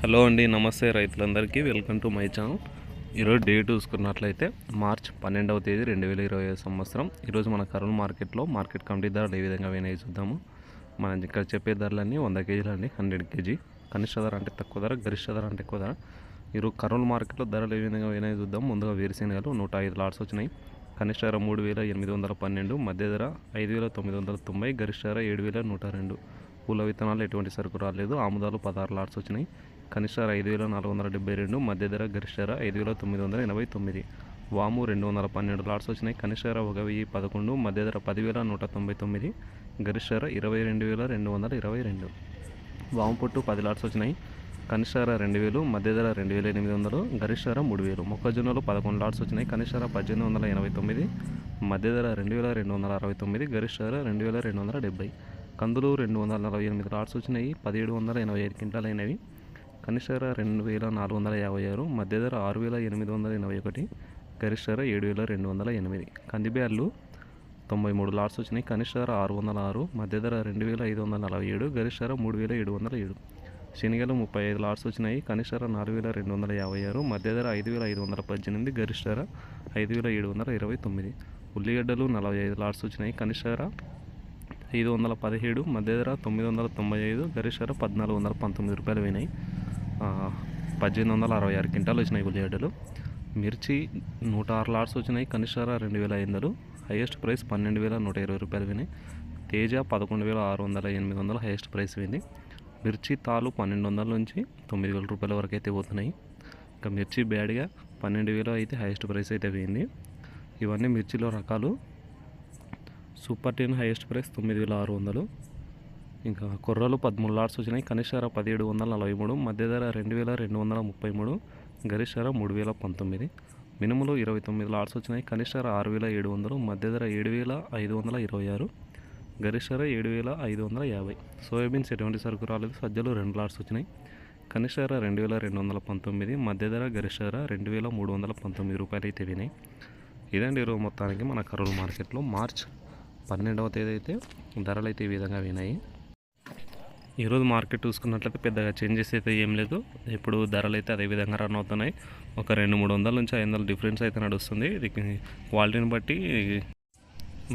Hello అండి, నమస్తే రైతులందరికీ. Welcome to my channel. ఈరోజు డేట్ చూసుకున్నట్లయితే మార్చ్ 12వ తేదీ 2025 సంవత్సరం. ఈరోజు మన కర్నూలు మార్కెట్లో మార్కెట్ కమిటీ ధరలు ఏ విధంగా వినాయి చూద్దాము. మనం ఇక్కడ చెప్పే ధరలన్నీ 100 కేజీలు అండి, 100 కేజీ. కనిష్ట ధర అంటే తక్కువ ధర, గరిష్ట ధర అంటే ఎక్కువ ధర. ఈరోజు కర్నూలు మార్కెట్లో ధరలు ఏ విధంగా వినాయి చూద్దాం. ముందుగా వేరుశెనగలు 105 లాట్స్ వచ్చినాయి. కనిష్ట ధర 3812, మధ్య ధర 5990, గరిష్ట ధర 7102. పూల విత్తనాలు ఎటువంటి సరుకు రాలేదు. ఆముదాలు 16 లాట్స్ వచ్చినాయి. కనిష్ట ధర 5472, మధ్య ధర గరిష్ట ధర 5989. వాము 212 లాట్స్ వచ్చినాయి. కనిష్ట ధర 1011, మధ్య ధర 10199, గరిష్ట ధర 22222. వాము పొట్టు 10 లాట్స్ వచ్చినాయి. కనిష్ట ధర 2000, మధ్య ధర 2800, గరిష్ట ధర 3000. మొక్కజొన్నలు 11 లాట్స్ వచ్చినాయి. కనిష్ట ధర 1889, మధ్య ధర 2269, గరిష్ట ధర 2270. కందులు 248 లాట్స్ వచ్చినాయి. 1785 క్వింటాలు అయినవి. కనిష్ట ధర 2456, మధ్య ధర 6881, గరిష్ట ధర 7208. కందిబ్యాళ్ళు 93 లాట్స్ వచ్చినాయి. కనిష్ట ధర 606, మధ్య ధర 2547, గరిష్ట ధర 3707. శనగలు 35 లాట్స్ వచ్చినాయి. కనిష్ట ధర 4256, మధ్య ధర 5518, గరిష్ట ధర 5729. ఉల్లిగడ్డలు 45 లాట్స్ వచ్చినాయి. కనిష్ట ధర 517, మధ్య ధర 995, గరిష్ట ధర 1419 రూపాయలు పోయినాయి. 1866 క్వింటాలు వచ్చినాయి ఉల్లిగడ్డలు. మిర్చి 106 లాట్స్ వచ్చినాయి. కనిష్ట ధర 2500, హైయెస్ట్ ప్రైస్ 12120 రూపాయలు పోయినాయి. తేజ 11600, హైయెస్ట్ ప్రైస్ పోయింది. మిర్చి తాలు 1200 నుంచి 9000 రూపాయల వరకు అయితే పోతున్నాయి. ఇంకా మిర్చి బ్యాడ్గా 12000 అయితే హైయెస్ట్ ప్రైస్ అయితే పోయింది. ఇవన్నీ మిర్చిలో రకాలు. Super 10 highest price 9600. ఇంకా కొర్రలు 13 లాట్స్ వచ్చినాయి. కనిష్ట ధర 1743, మధ్య ధర 2233, గరిష్ట ధర 3019. మినుములు 29 లాట్స్ వచ్చినాయి. కనిష్ట ధర 6700, మధ్య ధర 7526, గరిష్ట ధర 7550. సోయాబీన్స్ ఎటువంటి సరుకు రాలేదు. సజ్జలు 2 లాట్స్ వచ్చినాయి. కనిష్ట ధర 2219, మధ్య ధర గరిష్ట ధర 2319 రూపాయలు అయితే వినాయి. ఇదండి ఈరోజు మొత్తానికి మన కర్నూలు మార్కెట్లో మార్చ్ 12వ తేదీ అయితే ధరలు అయితే ఈ విధంగా వినాయి. ఈరోజు మార్కెట్ చూసుకున్నట్లయితే పెద్దగా చేంజెస్ అయితే ఏం లేదు. ఇప్పుడు ధరలు అయితే అదే విధంగా రన్ అవుతున్నాయి. ఒక 200-300 నుంచి 500 డిఫరెన్స్ అయితే నడుస్తుంది. ఇది క్వాలిటీని బట్టి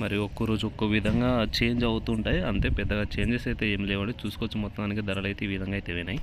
మరి ఒక్కో రోజు ఒక్కో విధంగా చేంజ్ అవుతుంటాయి. అంతే, పెద్దగా చేంజెస్ అయితే ఏం లేవండి. చూసుకోవచ్చు మొత్తానికి ధరలు అయితే ఈ విధంగా అయితే వినాయి.